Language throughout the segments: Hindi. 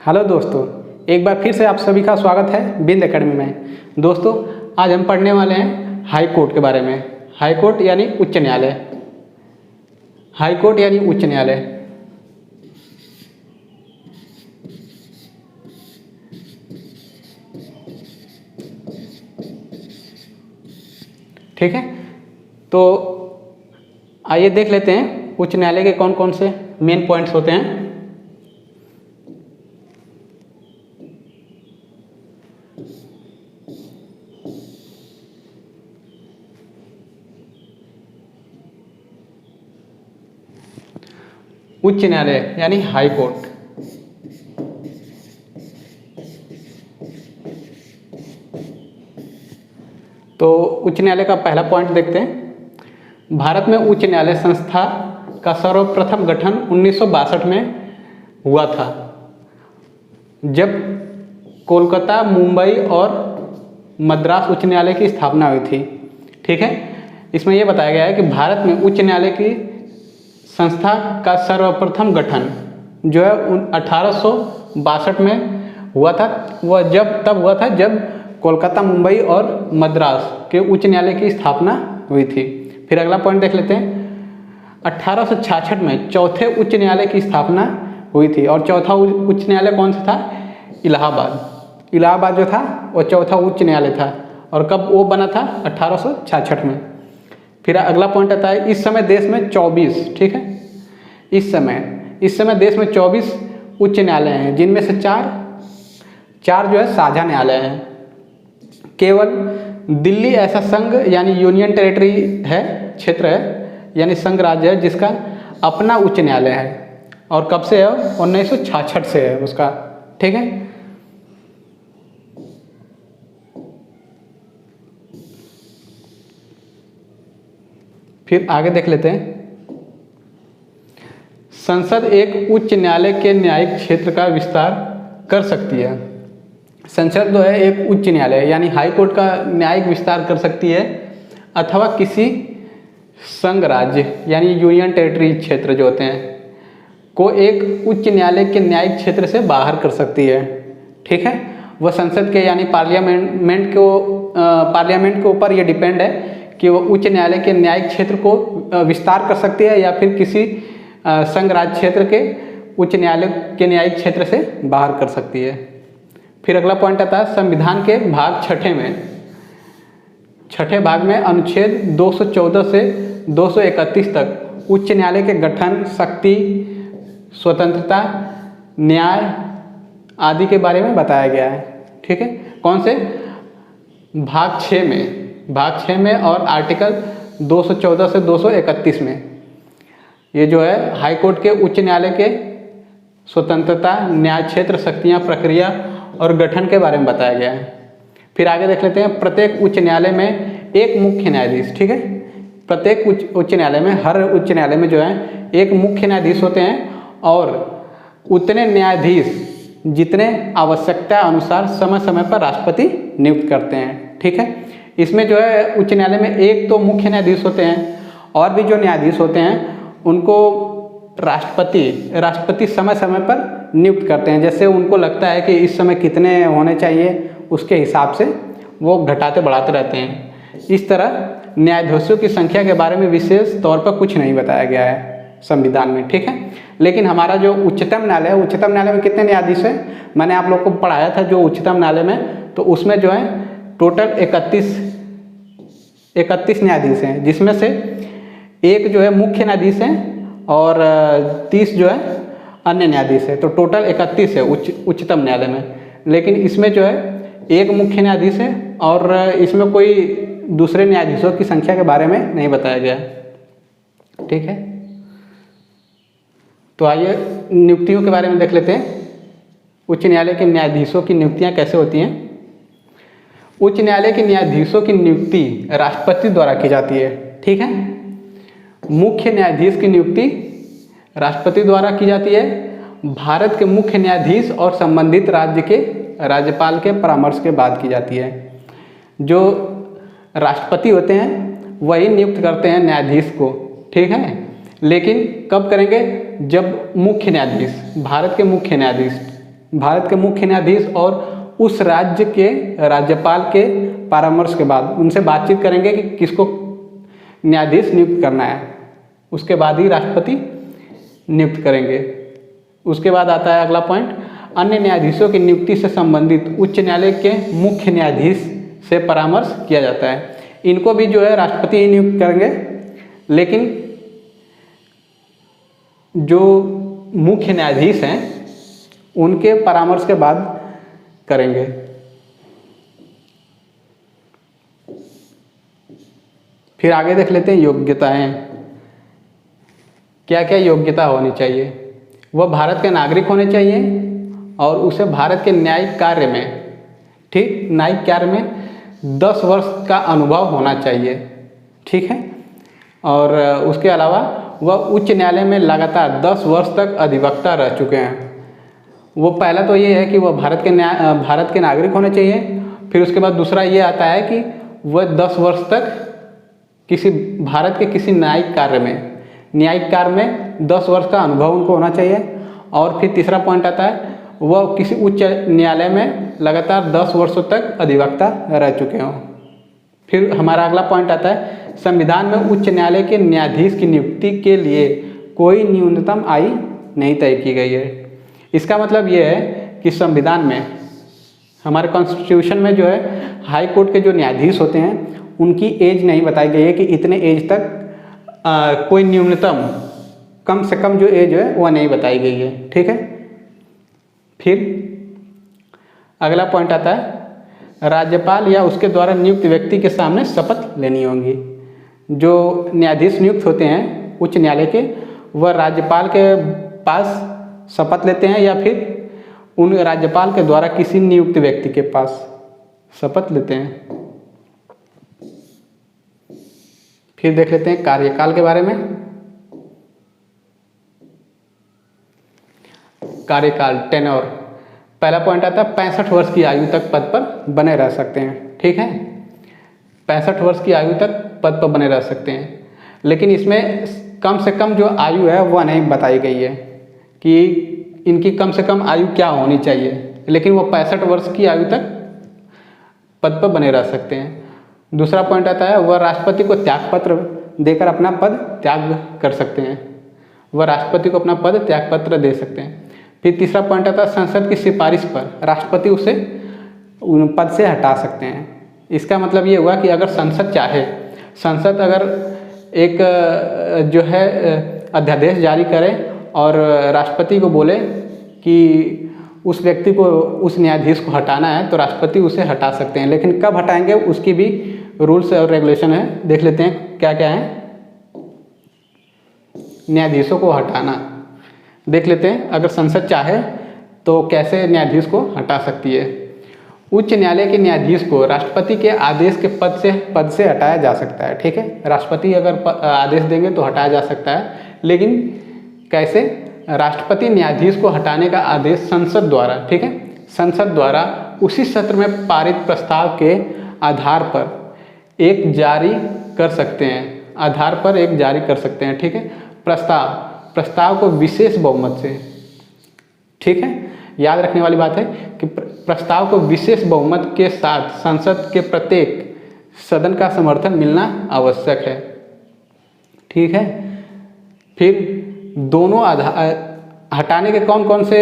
हेलो दोस्तों, एक बार फिर से आप सभी का स्वागत है बिंद एकेडमी में। दोस्तों, आज हम पढ़ने वाले हैं हाई कोर्ट के बारे में। हाई कोर्ट यानी उच्च न्यायालय। हाई कोर्ट यानी उच्च न्यायालय। ठीक है, तो आइए देख लेते हैं उच्च न्यायालय के कौन कौन से मेन पॉइंट्स होते हैं। उच्च न्यायालय यानी हाई कोर्ट। तो उच्च न्यायालय का पहला पॉइंट देखते हैं। भारत में उच्च न्यायालय संस्था का सर्वप्रथम गठन 1962 में हुआ था, जब कोलकाता, मुंबई और मद्रास उच्च न्यायालय की स्थापना हुई थी। ठीक है, इसमें यह बताया गया है कि भारत में उच्च न्यायालय की संस्था का सर्वप्रथम गठन जो है 1862 में हुआ था। वह तब हुआ था जब कोलकाता, मुंबई और मद्रास के उच्च न्यायालय की स्थापना हुई थी। फिर अगला पॉइंट देख लेते हैं। 1866 में चौथे उच्च न्यायालय की स्थापना हुई थी, और चौथा उच्च न्यायालय कौन सा था? इलाहाबाद। इलाहाबाद जो था वो चौथा उच्च न्यायालय था, और कब वो बना था? 1866 में। फिर अगला पॉइंट आता है, इस समय देश में 24, ठीक है, इस समय देश में 24 उच्च न्यायालय हैं, जिनमें से चार जो है साझा न्यायालय हैं। केवल दिल्ली ऐसा संघ यानी यूनियन टेरिटरी है, क्षेत्र है, यानी संघ राज्य है, जिसका अपना उच्च न्यायालय है। और कब से है? 1966 से है उसका। ठीक है, फिर आगे देख लेते हैं। संसद एक उच्च न्यायालय के न्यायिक क्षेत्र का विस्तार कर सकती है। संसद जो है एक उच्च न्यायालय यानी हाई कोर्ट का न्यायिक विस्तार कर सकती है, अथवा किसी संघ राज्य यानी यूनियन टेरिटरी क्षेत्र जो होते हैं को एक उच्च न्यायालय के न्यायिक क्षेत्र से बाहर कर सकती है। ठीक है, वह संसद के यानी पार्लियामेंट के ऊपर ये डिपेंड है कि वो उच्च न्यायालय के न्यायिक क्षेत्र को विस्तार कर सकती है, या फिर किसी संघ राज्य क्षेत्र के उच्च न्यायालय के न्यायिक क्षेत्र से बाहर कर सकती है। फिर अगला पॉइंट आता है, संविधान के भाग छठे भाग में अनुच्छेद 214 से 231 तक उच्च न्यायालय के गठन, शक्ति, स्वतंत्रता, न्याय आदि के बारे में बताया गया है। ठीक है, कौन से? भाग 6 में और आर्टिकल 214 से 231 में ये जो है हाई कोर्ट के उच्च न्यायालय के स्वतंत्रता, न्याय क्षेत्र, शक्तियाँ, प्रक्रिया और गठन के बारे में बताया गया है। फिर आगे देख लेते हैं। प्रत्येक उच्च न्यायालय में एक मुख्य न्यायाधीश। ठीक है, प्रत्येक उच्च न्यायालय में, हर उच्च न्यायालय में जो है एक मुख्य न्यायाधीश होते हैं, और उतने न्यायाधीश जितने आवश्यकता अनुसार समय समय पर राष्ट्रपति नियुक्त करते हैं। ठीक है, इसमें जो है उच्च न्यायालय में एक तो मुख्य न्यायाधीश होते हैं, और भी जो न्यायाधीश होते हैं उनको राष्ट्रपति समय समय पर नियुक्त करते हैं। जैसे उनको लगता है कि इस समय कितने होने चाहिए, उसके हिसाब से वो घटाते बढ़ाते रहते हैं। इस तरह न्यायाधीशों की संख्या के बारे में विशेष तौर पर कुछ नहीं बताया गया है संविधान में। ठीक है, लेकिन हमारा जो उच्चतम न्यायालय है, उच्चतम न्यायालय में कितने न्यायाधीश हैं? मैंने आप लोग को पढ़ाया था जो उच्चतम न्यायालय में, तो उसमें जो है टोटल 31 न्यायाधीश हैं, जिसमें से एक जो है मुख्य न्यायाधीश हैं और 30 जो है अन्य न्यायाधीश है। तो टोटल 31 है उच्चतम न्यायालय में। लेकिन इसमें जो है एक मुख्य न्यायाधीश है, और इसमें कोई दूसरे न्यायाधीशों की संख्या के बारे में नहीं बताया गया। ठीक है, तो आइए नियुक्तियों के बारे में देख लेते हैं। उच्च न्यायालय के न्यायाधीशों की नियुक्तियां कैसे होती हैं? उच्च न्यायालय के न्यायाधीशों की नियुक्ति राष्ट्रपति द्वारा की जाती है। ठीक है, मुख्य न्यायाधीश की नियुक्ति राष्ट्रपति द्वारा की जाती है। भारत के मुख्य न्यायाधीश और संबंधित राज्य के राज्यपाल के परामर्श के बाद की जाती है। जो राष्ट्रपति होते हैं वही नियुक्त करते हैं न्यायाधीश को। ठीक है, लेकिन कब करेंगे? जब मुख्य न्यायाधीश, भारत के मुख्य न्यायाधीश, भारत के मुख्य न्यायाधीश और उस राज्य के राज्यपाल के परामर्श के बाद उनसे बातचीत करेंगे कि किसको न्यायाधीश नियुक्त करना है, उसके बाद ही राष्ट्रपति नियुक्त करेंगे। उसके बाद आता है अगला पॉइंट, अन्य न्यायाधीशों की नियुक्ति से संबंधित उच्च न्यायालय के मुख्य न्यायाधीश से परामर्श किया जाता है। इनको भी जो है राष्ट्रपति ही नियुक्त करेंगे, लेकिन जो मुख्य न्यायाधीश हैं उनके परामर्श के बाद करेंगे। फिर आगे देख लेते हैं योग्यताएं। क्या क्या योग्यता होनी चाहिए? वह भारत के नागरिक होने चाहिए और उसे भारत के न्यायिक कार्य में, ठीक, न्यायिक कार्य में 10 वर्ष का अनुभव होना चाहिए, ठीक है। और उसके अलावा वह उच्च न्यायालय में लगातार 10 वर्ष तक अधिवक्ता रह चुके हैं। वो पहला तो ये है कि वह भारत के नागरिक होने चाहिए। फिर उसके बाद दूसरा ये आता है कि वह 10 वर्ष तक भारत के किसी न्यायिक कार्य में 10 वर्ष का अनुभव उनको होना चाहिए। और फिर तीसरा पॉइंट आता है वह किसी उच्च न्यायालय में लगातार 10 वर्षों तक अधिवक्ता रह चुके हों। फिर हमारा अगला पॉइंट आता है संविधान में उच्च न्यायालय के न्यायाधीश की नियुक्ति के लिए कोई न्यूनतम आयु नहीं तय की गई है। इसका मतलब ये है कि संविधान में, हमारे कॉन्स्टिट्यूशन में जो है हाई कोर्ट के जो न्यायाधीश होते हैं उनकी एज नहीं बताई गई है कि इतने एज तक कोई न्यूनतम, कम से कम जो एज है वह नहीं बताई गई है, ठीक है। फिर अगला पॉइंट आता है राज्यपाल या उसके द्वारा नियुक्त व्यक्ति के सामने शपथ लेनी होगी। जो न्यायाधीश नियुक्त होते हैं उच्च न्यायालय के, वह राज्यपाल के पास शपथ लेते हैं या फिर उन राज्यपाल के द्वारा किसी नियुक्त व्यक्ति के पास शपथ लेते हैं। फिर देख लेते हैं कार्यकाल के बारे में। कार्यकाल, टेन्योर। पहला पॉइंट आता है 65 वर्ष की आयु तक पद पर बने रह सकते हैं, ठीक है। 65 वर्ष की आयु तक पद पर बने रह सकते हैं, लेकिन इसमें कम से कम जो आयु है वह नहीं बताई गई है कि इनकी कम से कम आयु क्या होनी चाहिए, लेकिन वो 65 वर्ष की आयु तक पद पर बने रह सकते हैं। दूसरा पॉइंट आता है वह राष्ट्रपति को त्यागपत्र देकर अपना पद त्याग कर सकते हैं, वह राष्ट्रपति को अपना पद त्यागपत्र दे सकते हैं। फिर तीसरा पॉइंट आता है संसद की सिफारिश पर राष्ट्रपति उसे पद से हटा सकते हैं। इसका मतलब ये हुआ कि अगर संसद चाहे, संसद अगर एक जो है अध्यादेश जारी करे और राष्ट्रपति को बोले कि उस व्यक्ति को, उस न्यायाधीश को हटाना है, तो राष्ट्रपति उसे हटा सकते हैं। लेकिन कब हटाएंगे उसकी भी रूल्स और रेगुलेशन है, देख लेते हैं क्या क्या है। न्यायाधीशों को हटाना देख लेते हैं, अगर संसद चाहे तो कैसे न्यायाधीश को हटा सकती है। उच्च न्यायालय के न्यायाधीश को राष्ट्रपति के आदेश के पद से हटाया जा सकता है, ठीक है। राष्ट्रपति अगर आदेश देंगे तो हटाया जा सकता है, लेकिन कैसे? राष्ट्रपति न्यायाधीश को हटाने का आदेश संसद द्वारा, ठीक है, संसद द्वारा उसी सत्र में पारित प्रस्ताव के आधार पर एक जारी कर सकते हैं, ठीक है। प्रस्ताव को विशेष बहुमत से, ठीक है, याद रखने वाली बात है कि प्रस्ताव को विशेष बहुमत के साथ संसद के प्रत्येक सदन का समर्थन मिलना आवश्यक है, ठीक है। फिर दोनों हटाने के कौन कौन से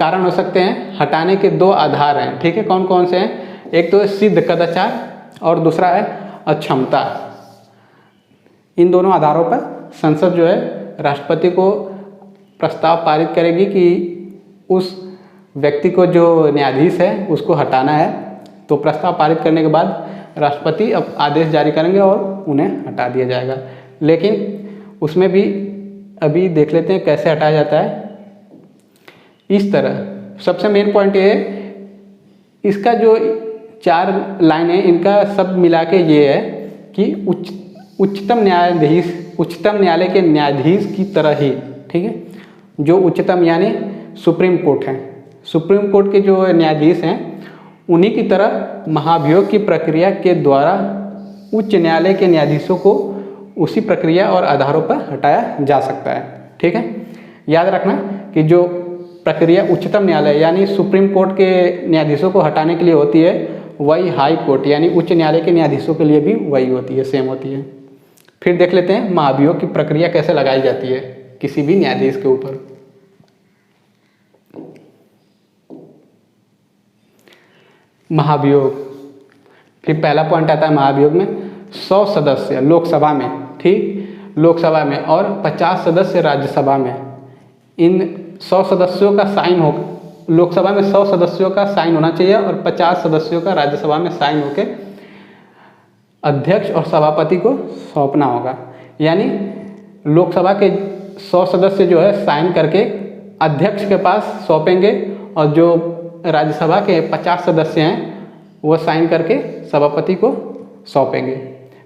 कारण हो सकते हैं? हटाने के 2 आधार हैं, ठीक है। कौन कौन से हैं? एक तो सिद्ध कदाचार और दूसरा है अक्षमता। इन दोनों आधारों पर संसद जो है राष्ट्रपति को प्रस्ताव पारित करेगी कि उस व्यक्ति को, जो न्यायाधीश है, उसको हटाना है। तो प्रस्ताव पारित करने के बाद राष्ट्रपति अब आदेश जारी करेंगे और उन्हें हटा दिया जाएगा। लेकिन उसमें भी अभी देख लेते हैं कैसे हटाया जाता है। इस तरह सबसे मेन पॉइंट ये है, इसका जो 4 लाइन है इनका सब मिला के ये है कि उच्चतम न्यायालय के न्यायाधीश की तरह ही, ठीक है, जो उच्चतम यानी सुप्रीम कोर्ट है, सुप्रीम कोर्ट के जो न्यायाधीश हैं उन्हीं की तरह महाभियोग की प्रक्रिया के द्वारा उच्च न्यायालय के न्यायाधीशों को उसी प्रक्रिया और आधारों पर हटाया जा सकता है, ठीक है। याद रखना कि जो प्रक्रिया उच्चतम न्यायालय यानी सुप्रीम कोर्ट के न्यायाधीशों को हटाने के लिए होती है, वही हाई कोर्ट यानी उच्च न्यायालय के न्यायाधीशों के लिए भी वही होती है, सेम होती है। फिर देख लेते हैं महाभियोग की प्रक्रिया कैसे लगाई जाती है किसी भी न्यायाधीश के ऊपर। महाभियोग, फिर पहला पॉइंट आता है महाभियोग में 100 सदस्य लोकसभा में, ठीक, लोकसभा में और 50 सदस्य राज्यसभा में। इन 100 सदस्यों का साइन हो, लोकसभा में 100 सदस्यों का साइन होना चाहिए और 50 सदस्यों का राज्यसभा में साइन होके अध्यक्ष और सभापति को सौंपना होगा। यानी लोकसभा के 100 सदस्य जो है साइन करके अध्यक्ष के पास सौंपेंगे और जो राज्यसभा के 50 सदस्य हैं वो साइन करके सभापति को सौंपेंगे।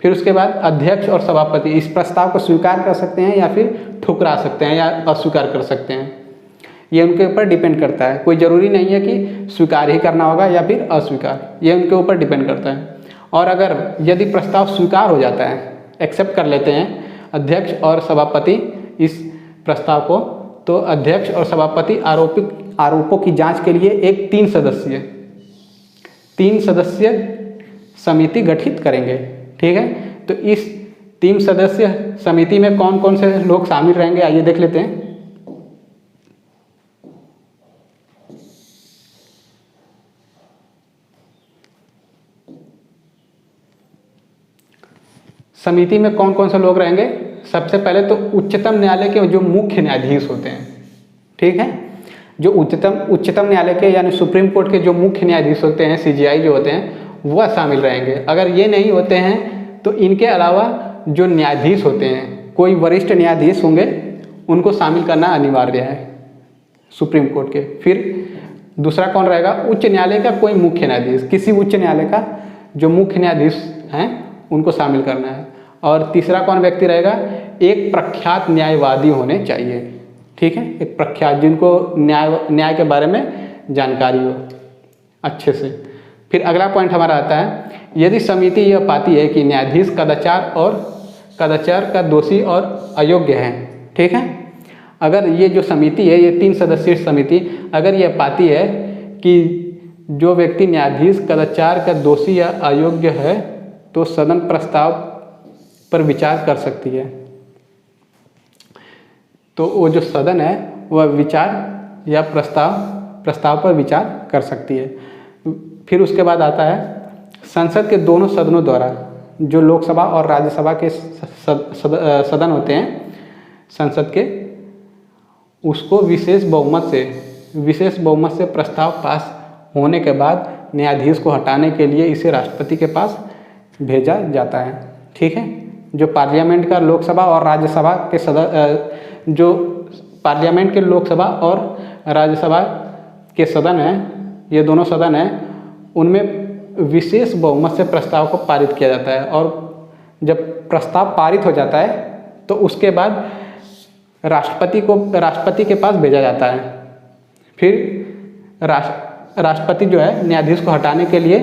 फिर उसके बाद अध्यक्ष और सभापति इस प्रस्ताव को स्वीकार कर सकते हैं या फिर ठुकरा सकते हैं या अस्वीकार कर सकते हैं, ये उनके ऊपर डिपेंड करता है। कोई ज़रूरी नहीं है कि स्वीकार ही करना होगा या फिर अस्वीकार, ये उनके ऊपर डिपेंड करता है। और अगर यदि प्रस्ताव स्वीकार हो जाता है, एक्सेप्ट कर लेते हैं अध्यक्ष और सभापति इस प्रस्ताव को, तो अध्यक्ष और सभापति आरोपों की जांच के लिए एक 3 सदस्यीय समिति गठित करेंगे, ठीक है। तो इस 3 सदस्य समिति में कौन कौन से लोग शामिल रहेंगे आइए देख लेते हैं। समिति में कौन कौन से लोग रहेंगे? सबसे पहले तो उच्चतम न्यायालय के जो मुख्य न्यायाधीश होते हैं, ठीक है, जो उच्चतम न्यायालय के यानी सुप्रीम कोर्ट के जो मुख्य न्यायाधीश होते हैं, CJI जो होते हैं, वह शामिल रहेंगे। अगर ये नहीं होते हैं तो इनके अलावा जो न्यायाधीश होते हैं, कोई वरिष्ठ न्यायाधीश होंगे, उनको शामिल करना अनिवार्य है सुप्रीम कोर्ट के। फिर दूसरा कौन रहेगा? उच्च न्यायालय का कोई मुख्य न्यायाधीश, किसी उच्च न्यायालय का जो मुख्य न्यायाधीश हैं उनको शामिल करना है। और तीसरा कौन व्यक्ति रहेगा? एक प्रख्यात न्यायवादी होने चाहिए, ठीक है, एक प्रख्यात जिनको न्याय के बारे में जानकारी हो अच्छे से। फिर अगला पॉइंट हमारा आता है, यदि समिति यह पाती है कि न्यायाधीश कदाचार का दोषी और अयोग्य है, ठीक है, अगर ये जो समिति है, ये 3 सदस्यीय समिति अगर यह पाती है कि जो व्यक्ति न्यायाधीश कदाचार का दोषी या अयोग्य है, तो सदन प्रस्ताव पर विचार कर सकती है। तो वो जो सदन है वह विचार या प्रस्ताव पर विचार कर सकती है। फिर उसके बाद आता है संसद के दोनों सदनों द्वारा, जो लोकसभा और राज्यसभा के सदन होते हैं संसद के, उसको विशेष बहुमत से प्रस्ताव पास होने के बाद न्यायाधीश को हटाने के लिए इसे राष्ट्रपति के पास भेजा जाता है, ठीक है। जो पार्लियामेंट का लोकसभा और राज्यसभा के जो पार्लियामेंट के लोकसभा और राज्यसभा के सदन हैं, ये दोनों सदन हैं, उनमें विशेष बहुमत से प्रस्ताव को पारित किया जाता है। और जब प्रस्ताव पारित हो जाता है तो उसके बाद राष्ट्रपति के पास भेजा जाता है। फिर राष्ट्रपति जो है न्यायाधीश को हटाने के लिए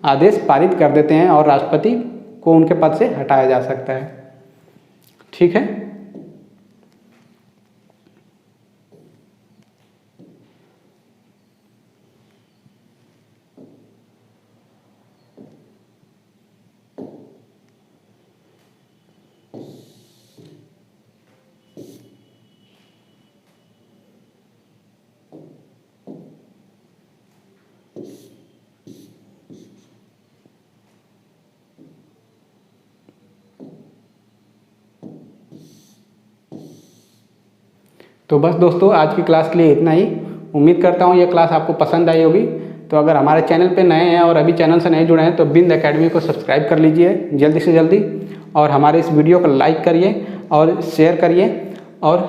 आदेश पारित कर देते हैं और राष्ट्रपति को उनके पद से हटाया जा सकता है, ठीक है। तो बस दोस्तों आज की क्लास के लिए इतना ही। उम्मीद करता हूँ ये क्लास आपको पसंद आई होगी। तो अगर हमारे चैनल पे नए हैं और अभी चैनल से नहीं जुड़े हैं तो बिंद एकेडमी को सब्सक्राइब कर लीजिए जल्दी से जल्दी, और हमारे इस वीडियो को लाइक करिए और शेयर करिए और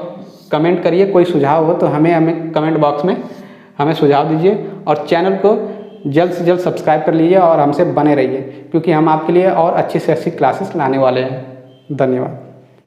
कमेंट करिए। कोई सुझाव हो तो हमें कमेंट बॉक्स में हमें सुझाव दीजिए, और चैनल को जल्द से जल्द सब्सक्राइब कर लीजिए और हमसे बने रहिए, क्योंकि हम आपके लिए और अच्छी से अच्छी क्लासेस लाने वाले हैं। धन्यवाद।